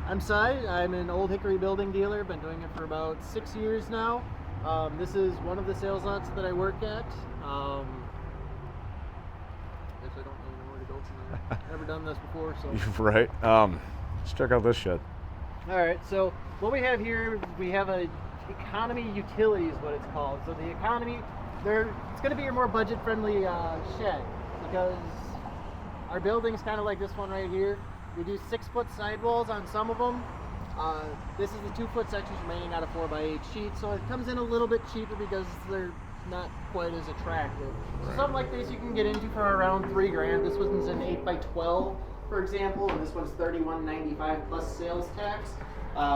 I'm Cy. I'm an Old Hickory building dealer. Been doing it for about 6 years now. This is one of the sales lots that I work at. I guess I don't really know where to go from there. Never done this before, so. Right. Let's check out this shit. All right. So what we have here, we have a economy utility is what it's called. So the economy, it's going to be your more budget-friendly shed because our building's kind of like this one right here. We do 6-foot sidewalls on some of them. This is the 2-foot sections remaining out of 4x8 sheets, so it comes in a little bit cheaper because they're not quite as attractive. So something like this you can get into for around $3,000. This one's an 8x12, for example, and this one's $31.95 plus sales tax.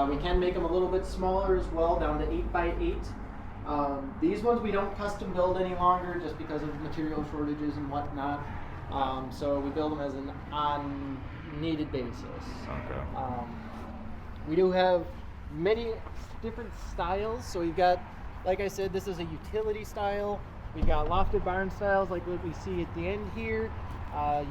We can make them a little bit smaller as well, down to 8x8. These ones we don't custom build any longer just because of material shortages and whatnot. So we build them as an on needed basis. Okay. We do have many different styles. So we've got, like I said, this is a utility style. We've got lofted barn styles like what we see at the end here,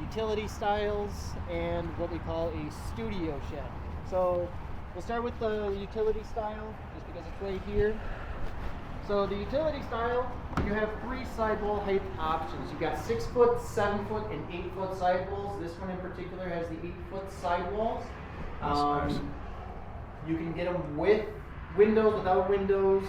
utility styles, and what we call a studio shed. So we'll start with the utility style just because it's right here. So the utility style, you have 3 sidewall height options. You've got 6-foot, 7-foot, and 8-foot sidewalls. This one in particular has the 8-foot sidewalls. Nice. You can get them with windows, without windows.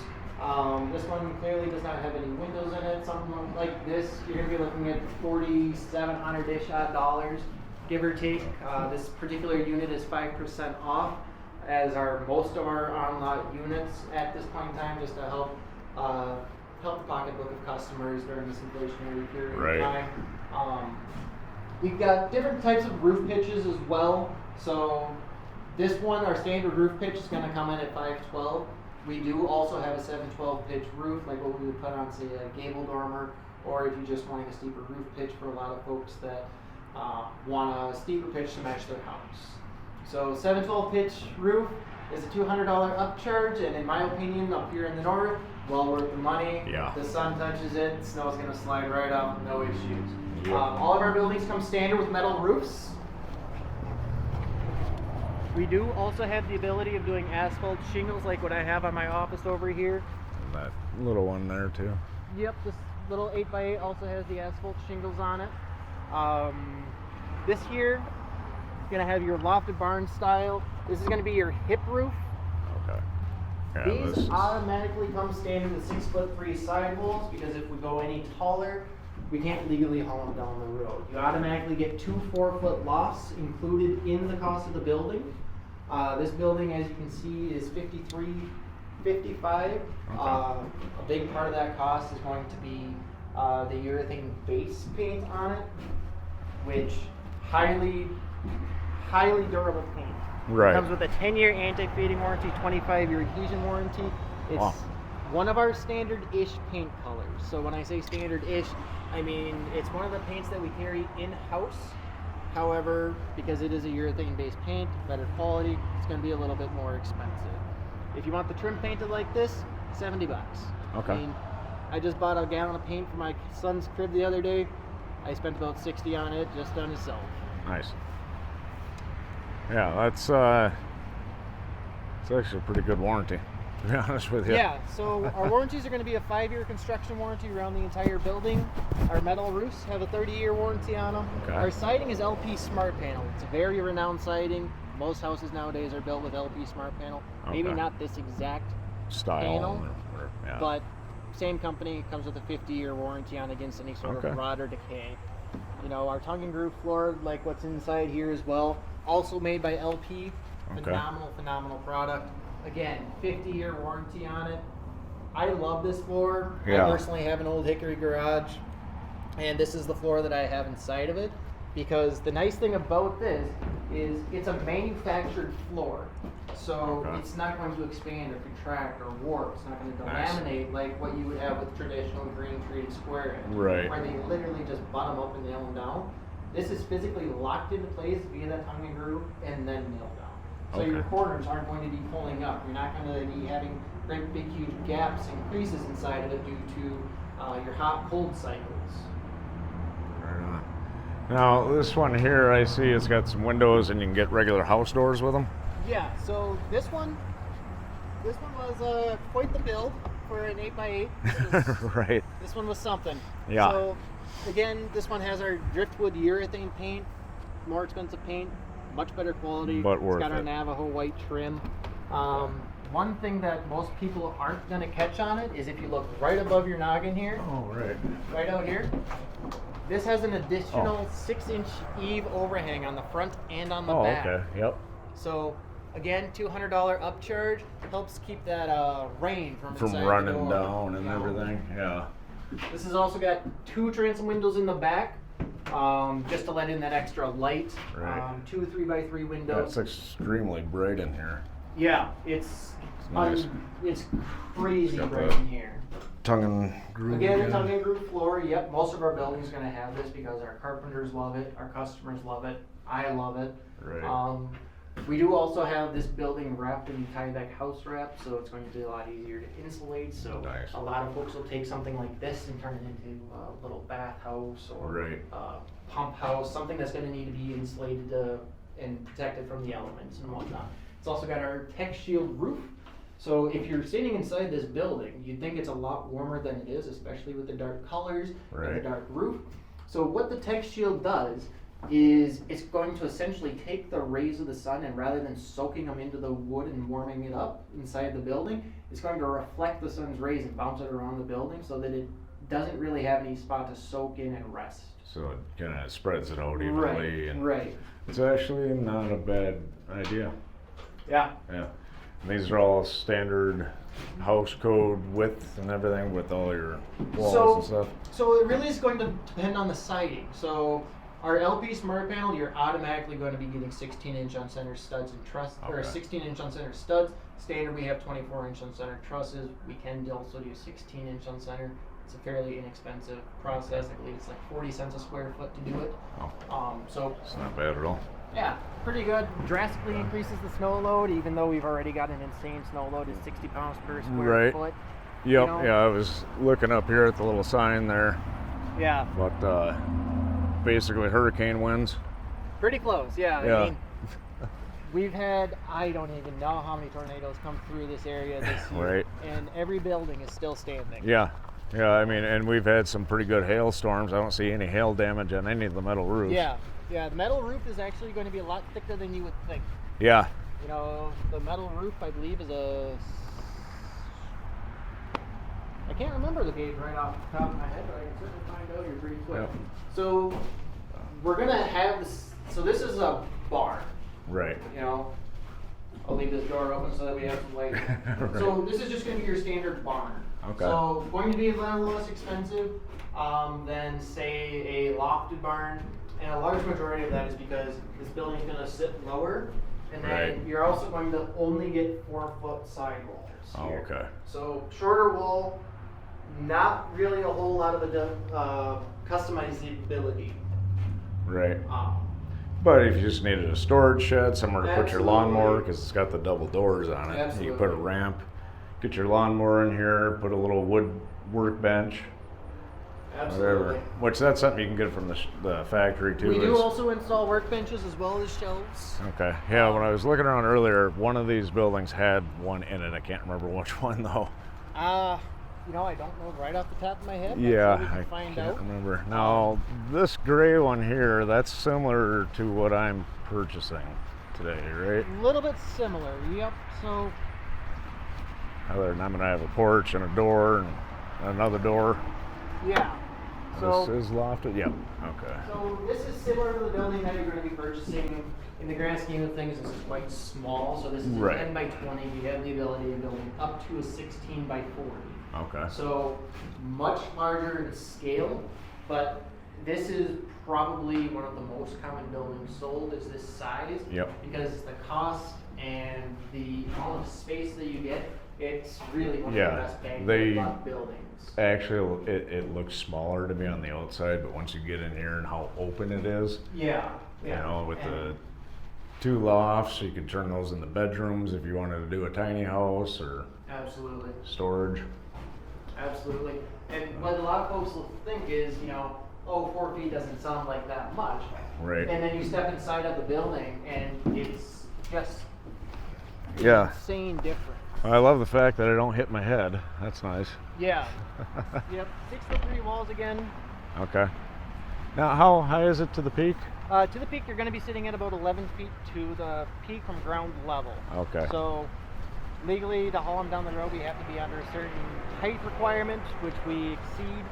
This one clearly does not have any windows in it. Something like this, you're going to be looking at $4,700-ish dollars, give or take. This particular unit is 5% off, as are most of our on-lot units at this point in time, just to help the pocketbook of customers during this inflationary period of time. We've got different types of roof pitches as well. So this one, our standard roof pitch is going to come in at 512. We do also have a 712 pitch roof, like what we would put on, say, a gable dormer, or if you just want a steeper roof pitch for a lot of folks that want a steeper pitch to match their house. So 712 pitch roof is a $200 upcharge, and in my opinion, up here in the north, well worth the money. Yeah. The sun touches it, snow's going to slide right off, no issues. Yep. All of our buildings come standard with metal roofs. We do also have the ability of doing asphalt shingles like what I have on my office over here. That little one there too. Yep, this little 8x8 also has the asphalt shingles on it. This here, you're going to have your lofted barn style. This is going to be your hip roof. Okay. Yeah, These automatically come standard with 6'3" sidewalls because if we go any taller, we can't legally haul them down the road. You automatically get 2 4-foot lofts included in the cost of the building. This building, as you can see, is $53.55. Okay. A big part of that cost is going to be the urethane base paint on it, which highly durable paint. Right. It comes with a 10-year anti-fading warranty, 25-year adhesion warranty. It's one of our standard-ish paint colors. So when I say standard-ish, I mean it's one of the paints that we carry in-house. However, because it is a urethane-based paint, better quality, it's going to be a little bit more expensive. If you want the trim painted like this, $70. Okay. I mean, I just bought a gallon of paint for my son's crib the other day. I spent about $60 on it just on itself. Nice. Yeah, that's actually a pretty good warranty, to be honest with you. Yeah, so our warranties are going to be a 5-year construction warranty around the entire building. Our metal roofs have a 30-year warranty on them. Okay. Our siding is LP Smart Panel. It's a very renowned siding. Most houses nowadays are built with LP Smart Panel. Okay. Maybe not this exact Style. panel, Yeah. but same company, comes with a 50-year warranty on against any sort of rot or decay. You know, our tongue and groove floor, like what's inside here as well, also made by LP. Phenomenal product. Again, 50-year warranty on it. I love this floor. Yeah. I personally have an Old Hickory garage, and this is the floor that I have inside of it, because the nice thing about this is it's a manufactured floor. So it's not going to expand or contract or warp. It's not going to delaminate like what you would have with traditional green treated square edge, where they literally just butt them up and nail them down. This is physically locked into place via that tongue and groove and then nailed down. So your corners aren't going to be pulling up. You're not going to be having great big huge gaps and creases inside of it due to your hot-cold cycles. Right on. Now this one here, I see it's got some windows and you can get regular house doors with them. Yeah, so this one was quite the build for an 8x8. Right. This one was something. Yeah. So again, this one has our driftwood urethane paint, more expensive paint, much better quality. But worth it's got our it. Navajo white trim. One thing that most people aren't going to catch on it is if you look right above your noggin here, Oh, right. right out here, this has an additional 6-inch eave overhang on the front and on the Oh, back. okay. Yep. So again, $200 upcharge helps keep that rain from inside the Running door, down and you know. everything. Yeah. This has also got 2 transom windows in the back, just to let in that extra light. Right. 2 3x3 windows. That's extremely bright in here. Yeah, it's Nice. it's crazy Got bright that in here. Tongue and groove. Again, the tongue and groove floor. Yep, most of our buildings are going to have this because our carpenters love it, our customers love it, I love it. Right. We do also have this building wrapped in Tyvek house wrap, so it's going to be a lot easier to insulate. So Nice. a lot of folks will take something like this and turn it into a little bathhouse or Right. pump house, something that's going to need to be insulated and protected from the elements and whatnot. It's also got our Tech Shield roof. So if you're sitting inside this building, you'd think it's a lot warmer than it is, especially with the dark colors and the Right. dark roof. So what the Tech Shield does is it's going to essentially take the rays of the sun, and rather than soaking them into the wood and warming it up inside the building, it's going to reflect the sun's rays and bounce it around the building so that it doesn't really have any spot to soak in and rest. So it kind of spreads it out evenly. And Right. it's actually not a bad idea. Yeah. Yeah. And these are all standard house code width and everything with all your walls and stuff. So it really is going to depend on the siding. So our LP Smart Panel, you're automatically going to be getting 16-inch on center studs and truss, or Okay. 16-inch on center studs. Standard, we have 24-inch on center trusses. We can also do 16-inch on center. It's a fairly inexpensive process. I believe it's like 40 cents a square foot to do it. Oh, So it's not bad at all. yeah, pretty good. Drastically increases the snow load, even though we've already got an insane snow load at 60 pounds per square Right. foot. Yep. know? Yeah, I was looking up here at the little sign there, Yeah, but basically hurricane winds. pretty close. Yeah. Yeah. I mean, we've had, I don't even know how many tornadoes come through this area this year. Right. And every building is still standing. Yeah. Yeah, I mean, and we've had some pretty good hailstorms. I don't see any hail damage on any of the metal roofs. Yeah. Yeah, the metal roof is actually going to be a lot thicker than you would think. Yeah. You know, the metal roof, I believe, is I can't remember the gauge right off the top of my head, but I can certainly find out here pretty quick. Yep. So, we're going to have this, so this is a barn, Right. you know. I'll leave this door open so that we have some light. Right. So, this is just going to be your standard barn. Okay. So, going to be a little less expensive than, say, a lofted barn. And a large majority of that is because this building's going to sit lower, and then Right. you're also going to only get 4-foot sidewalls. Oh, here. okay. So shorter wall, not really a whole lot of the customizability. Right. Um, But if you just needed a storage shed, somewhere to put your Absolutely. lawnmower, because it's got the double doors on it, you can put a Absolutely. ramp, get your lawnmower in here, put a little wood workbench, absolutely. whatever. Which that's something you can get from the factory too. We do is- also install workbenches as well as shelves. Okay. Yeah, when I was looking around earlier, one of these buildings had one in it. I can't remember which one though. You know, I don't know right off the top of my head. but Yeah, we can I find can't out. remember. Now, this gray one here, that's similar to what I'm purchasing today, right? A little bit similar. Yep. So Other than I'm gonna have a porch and a door and another door. yeah. So This is lofted. Yep. Okay. So this is similar to the building that you're going to be purchasing. In the grand scheme of things, this is quite small. So this is Right. a 10 by 20. You have the ability of building up to a 16 by 40. Okay. So much larger in scale, but this is probably one of the most common buildings sold is this size. Yep. Because the cost and the amount of space that you get, it's really one of Yeah, the best bang they- for buck buildings. Actually, it looks smaller to me on the outside, but once you get in here and how open it is, Yeah. you Yeah. know, with And- the 2 lofts, you can turn those into bedrooms if you wanted to do a tiny house or Absolutely. storage. Absolutely. And what a lot of folks will think is, you know, oh, 4 feet doesn't sound like that much. Right. And then you step inside of the building and it's just Yeah. insane difference. I love the fact that I don't hit my head. That's nice. Yeah. Yep. 6'3" walls again. Okay. Now, how high is it to the peak? To the peak, you're going to be sitting at about 11 feet to the peak from ground level. Okay. So legally, to haul them down the road, we have to be under a certain height requirement, which we exceed,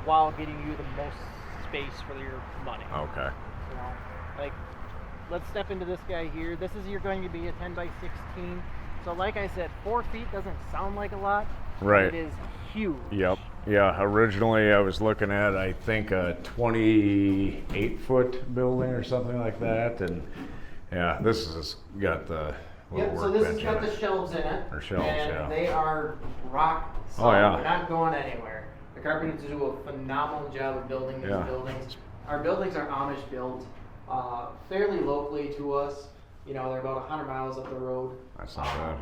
while getting you the most space for your money. Okay. You know, like, let's step into this guy here. This is going to be a 10 by 16. So like I said, 4 feet doesn't sound like a lot. Right. It is huge. Yep. Yeah. Originally, I was looking at, I think, a 28-foot building or something like that, and yeah, this has got the little Yep, so this has workbench got in the it. shelves in it. Or shelves, and yeah. they are rock solid. Oh, yeah. They're not going anywhere. The carpenters do a phenomenal job of building these buildings. Our buildings are Amish built, fairly locally to us. You know, they're about 100 miles up the road. That's not bad.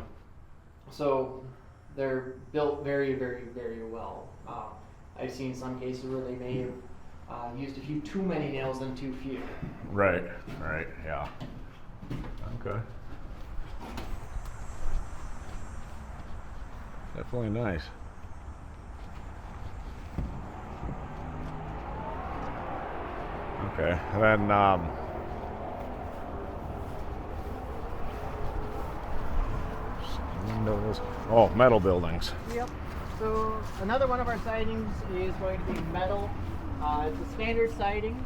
So they're built very, very, very well. I've seen some cases where they may have used a few too many nails than too few. Right. Right. Yeah. Okay. Definitely nice. Okay. And then windows. Oh, metal buildings. Yep. So another one of our sidings is going to be metal. It's a standard siding.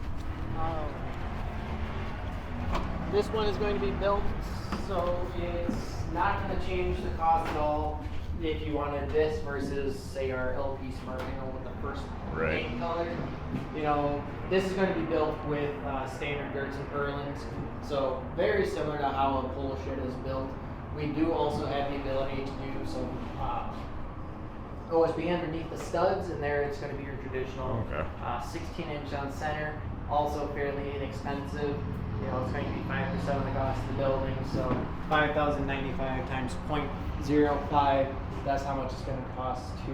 This one is going to be built, so it's not going to change the cost at all if you wanted this versus, say, our LP Smart panel with the first paint color. You know, this is going to be built with standard girts and purlins, so very similar to how a pole shed is built. We do also have the ability to do some OSB underneath the studs, and there it's going to be your traditional 16-inch on center, also fairly inexpensive. You know, it's going to be 5% of the cost of the building, so 5,095 times 0.05, that's how much it's going to cost to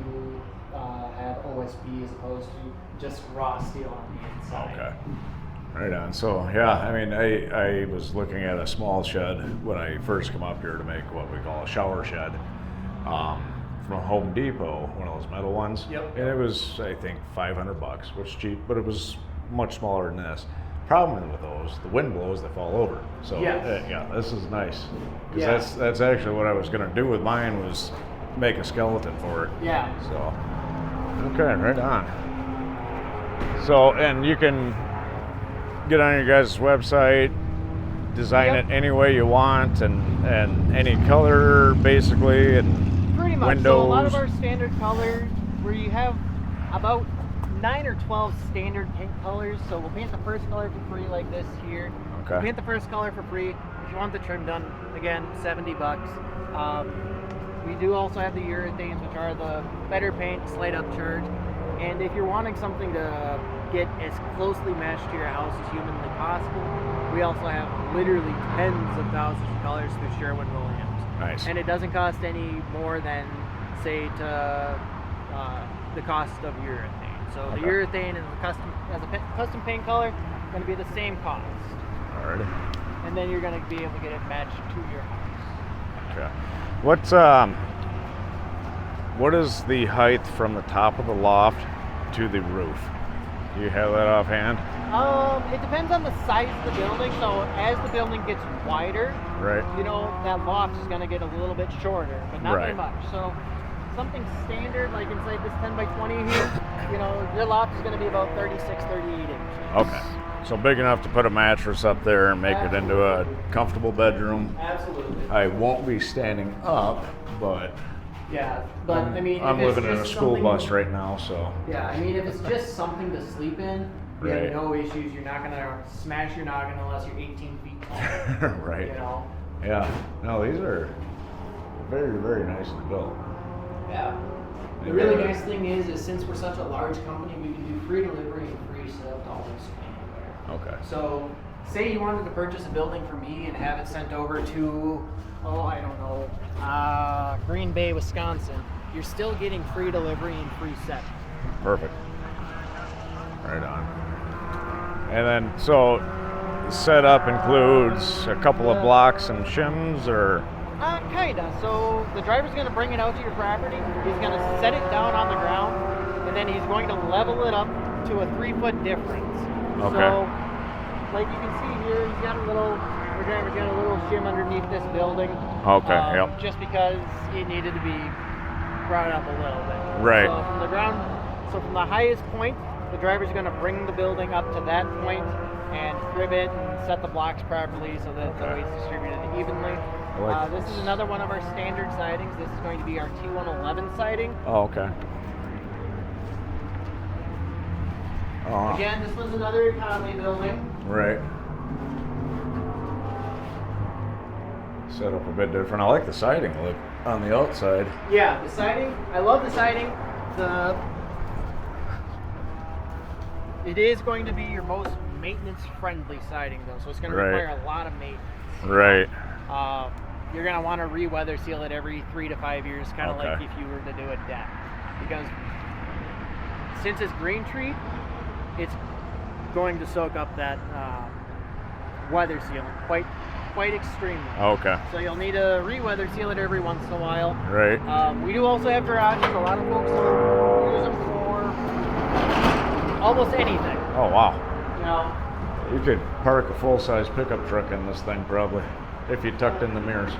have OSB as opposed to just raw steel on the inside. Okay. Right on. So yeah, I mean, I was looking at a small shed when I first come up here to make what we call a shower shed from Home Depot, one of those metal ones. Yep. And it was, I think, $500, which is cheap, but it was much smaller than this. Problem with those, the wind blows, they fall over. So yeah, this is nice. Because that's actually what I was going to do with mine, was make a skeleton for it. Yeah. So okay, right on. So, and you can get on your guys' website, design it any way you want, and any color basically, and pretty much. windows. So a lot of our standard colors, where you have about 9 or 12 standard paint colors. So we'll paint the first color for free, like this here. Okay. We'll paint the first color for free. If you want the trim done, again, $70. We do also have the urethanes, which are the better paint, slight upcharge. And if you're wanting something to get as closely matched to your house as humanly possible, we also have literally tens of thousands of colors through Sherwin-Williams. Nice. And it doesn't cost any more than, say, the cost of urethane. So the urethane is a custom paint color, going to be the same cost. Alrighty. And then you're going to be able to get it matched to your house. Okay. What is the height from the top of the loft to the roof? Do you have that offhand? It depends on the size of the building. So as the building gets wider, you know, that loft is going to get a little bit shorter, but not very much. So something standard, like inside this 10 by 20 here, you know, your loft is going to be about 36, 38 inches. Okay. So big enough to put a mattress up there and make it into a comfortable bedroom. Absolutely. I won't be standing up, but yeah, but I mean, I'm if it's living in a just school something- bus right now, so Yeah, I mean, if it's just something to sleep in, you have no issues. You're not going to smash your noggin unless you're 18 feet tall. right. You know? Yeah. No, these are very, very nicely built. Yeah. The really nice thing is since we're such a large company, we can do free delivery and free setup to almost anywhere. Okay. So, say you wanted to purchase a building for me and have it sent over to, I don't know, Green Bay, Wisconsin, you're still getting free delivery and free setup. Perfect. Right on. And then, so setup includes a couple of blocks and shims, or? Kinda. So the driver's going to bring it out to your property. He's going to set it down on the ground, and then he's going to level it up to a 3-foot difference. Okay. So, like you can see here, he's got the driver's got a little shim underneath this building. Okay. Yep. Just because it needed to be brought up a little bit. Right. So from the ground, from the highest point, the driver's going to bring the building up to that point and crib it and set the blocks properly so that the weight's distributed evenly. This is another one of our standard sidings. This is going to be our T111 siding. Oh, okay. Again, this one's another economy building. Right. Set up a bit different. I like the siding look on the outside. Yeah, the siding. I love the siding. It is going to be your most maintenance-friendly siding, though, so it's going to require a lot of maintenance. Right. You're going to want to re-weather seal it every 3 to 5 years, kind of like if you were to do a deck. Because since it's green tree, it's going to soak up that weather sealing quite extremely. Okay. So you'll need to re-weather seal it every once in a while. Right. We do also have garages. A lot of folks use them for almost anything. Oh, wow. You know, You could park a full-size pickup truck in this thing probably, if you tucked in the mirrors.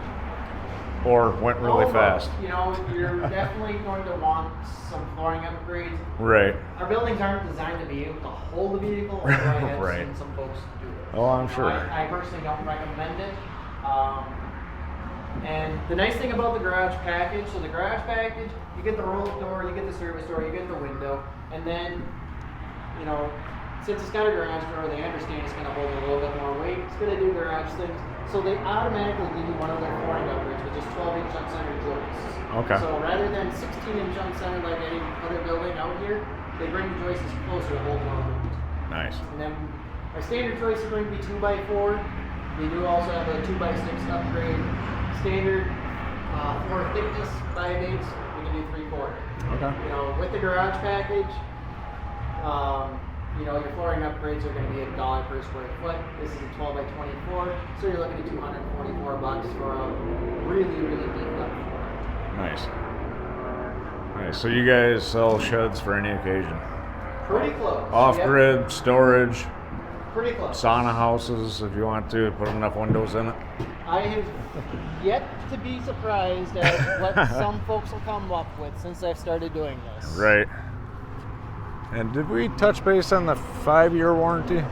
Or went really fast. You know, you're definitely going to want some flooring upgrades. Right. Our buildings aren't designed to be able to hold the vehicle, although I have seen some folks do it. Oh, I'm sure. I personally don't recommend it. And the nice thing about the garage package, so the garage package, you get the roll-up door, you get the service door, you get the window, and then, you know, since it's got a garage door, they understand it's going to hold a little bit more weight. It's going to do garage things. So they automatically give you one of their flooring upgrades, which is 12-inch on-center joists. Okay. So rather than 16-inch on-center like any other building out here, they bring the joists closer to hold more weight. Nice. And then our standard joist is going to be 2x4. They do also have a 2x6 upgrade. Standard 4 thickness 5/8. We can do 3/4. Okay. You know, with the garage package, you know, your flooring upgrades are going to be $1 per square foot. This is a 12x24, so you're looking at $244 for a really beefed up floor. Nice. Nice. So you guys sell sheds for any occasion? Pretty close. Off-grid, storage, pretty close. sauna houses if you want to, put enough windows in it. I have yet to be surprised at what some folks will come up with since I've started doing this. Right. And did we touch base on the 5-year warranty?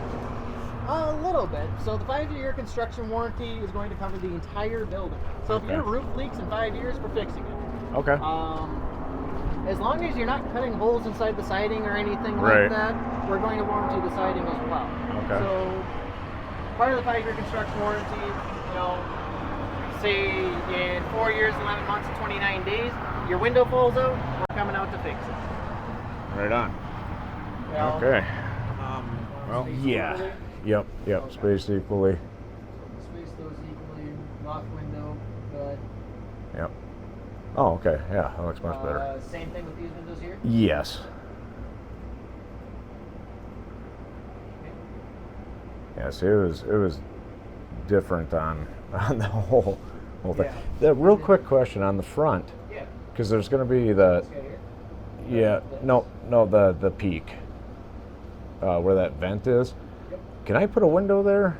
A little bit. So the 5-year construction warranty is going to cover the entire building. So if your roof leaks in 5 years, we're fixing it. Okay. As long as you're not cutting holes inside the siding or anything like that, we're going to warranty the siding as well. Okay. So part of the 5-year construction warranty, you know, say in 4 years, 11 months, and 29 days, your window falls out, we're coming out to fix it. Right on. Well, Okay. Well, yeah. Yep. Spaced equally. Space those equally, loft window, good. Yep. Oh, okay. Yeah, that looks much better. Same thing with these windows here? Yes. Yes, it was different on the whole thing. Yeah. The real quick question on the front, Yeah. because there's going to be the the peak where that vent is. Yep. Can I put a window there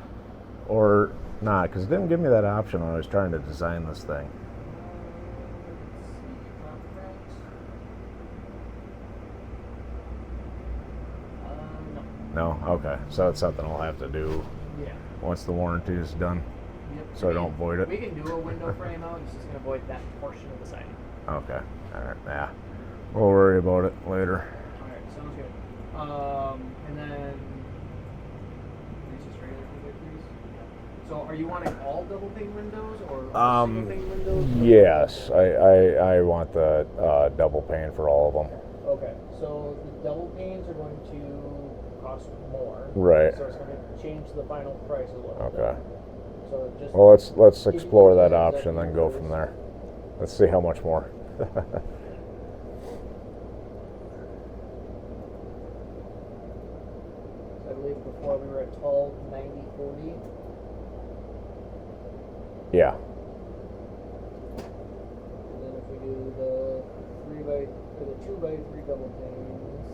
or not? Because it didn't give me that option when I was trying to design this thing. No? Okay. So it's something I'll have to do once the warranty is done. Yep. So I don't void it. We can do a window frame out, it's just going to void that portion of the siding. Okay. All right. Yeah. We'll worry about it later. Alright, sounds good. And then these just regular finger trees. So are you wanting all double pane windows or single pane windows? Yes. I want the double pane for all of them. Okay. So the double panes are going to cost more. Right. So it's going to change the final price a little Okay. bit. So just Well, let's explore that option, then go from there. Let's see how much more. I believe before we were at 12, 90, 40. Yeah. And then if we do the 2x3 double panes.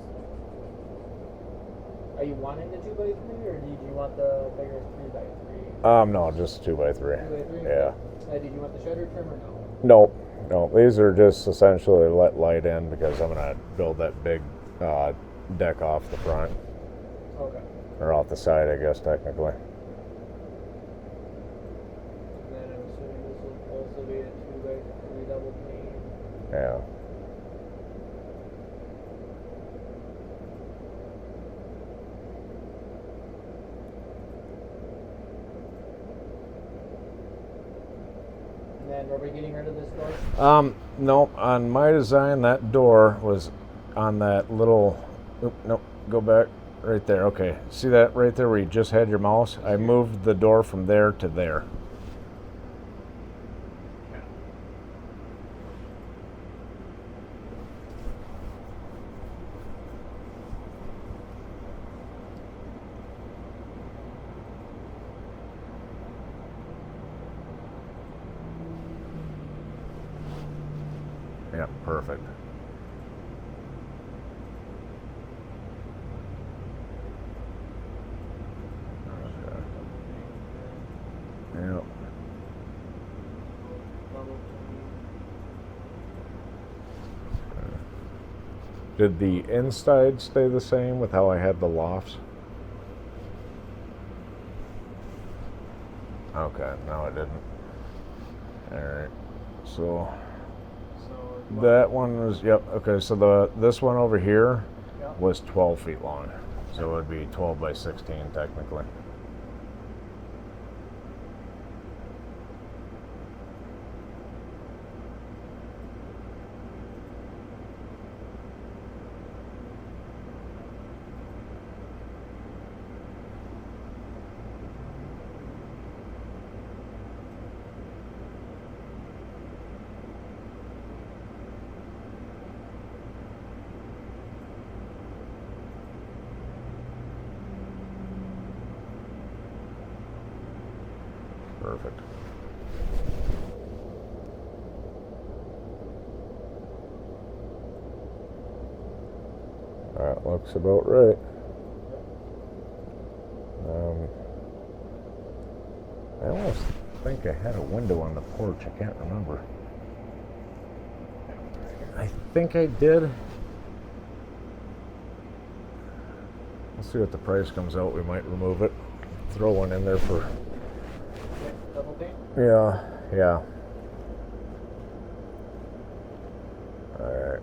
Are you wanting the 2x3 or did you want the bigger 3x3? No, just 2x3. 2x3? Yeah. Did you want the shutter trim or no? Nope. No, these are just essentially let light in because I'm gonna build that big deck off the front. Okay. Or off the side, I guess, technically. And then I'm assuming this will also be a 2x3 double pane. Yeah. And then are we getting rid of this door? No, on my design, that door was on that little, nope, go back, right there, okay. See that right there where you just had your mouse? I moved the door from there to there. Yeah, perfect. Okay. Yeah. Did the inside stay the same with how I had the lofts? Okay, no it didn't. Alright, so that one was, yep, okay, so this one over here was 12 feet long. So it would be 12 by 16 technically. Perfect. That looks about right. I almost think I had a window on the porch. I can't remember. I think I did. Let's see what the price comes out. We might remove it. Throw one in there for... Double pane? Yeah, yeah. Alright.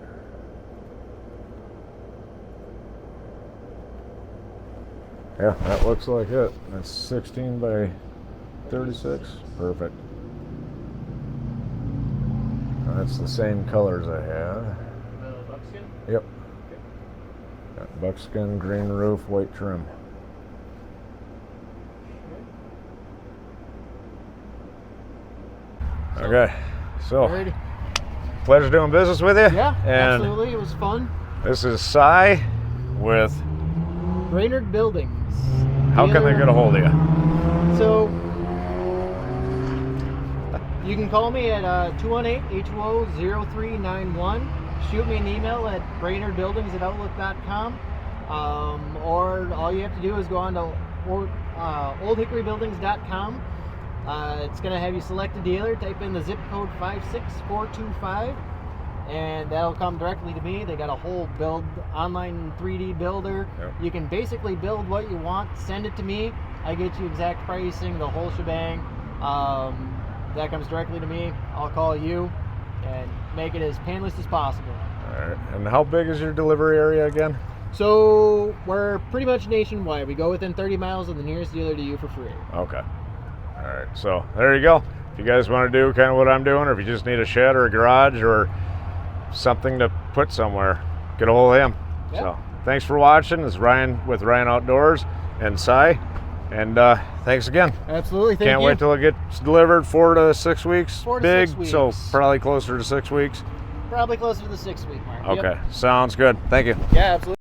Yeah, that looks like it. That's 16 by 36. Perfect. That's the same colors I had. Buckskin? Yep. Okay. Got buckskin, green roof, white trim. Okay, so Alrighty. pleasure doing business with you. Yeah, and absolutely. It was fun. This is Cy with Brainerd Buildings. How Can They Get a Hold of You? So, you can call me at 218-820-0391. Shoot me an email at brainerdbuildings@outlook.com. Or all you have to do is go on to oldhickorybuildings.com. It's going to have you select a dealer, type in the zip code 56425, and that'll come directly to me. They got a whole online 3D builder. Yep. You can basically build what you want, send it to me. I get you exact pricing, the whole shebang. That comes directly to me. I'll call you and make it as painless as possible. All right. And how big is your delivery area again? So we're pretty much nationwide. We go within 30 miles of the nearest dealer to you for free. Okay. All right. So there you go. If you guys want to do kind of what I'm doing, or if you just need a shed or a garage or something to put somewhere, get a hold of him. Yep. So thanks for watching. This is Ryan with Ryan Outdoors and Cy. And thanks again. Absolutely. Thank you. Can't wait till it gets delivered. 4 to 6 weeks. 4 to Big, 6 weeks. so probably closer to 6 weeks. Probably closer to the 6 week mark. Okay, Yep. sounds good. Thank you. Yeah, absolutely.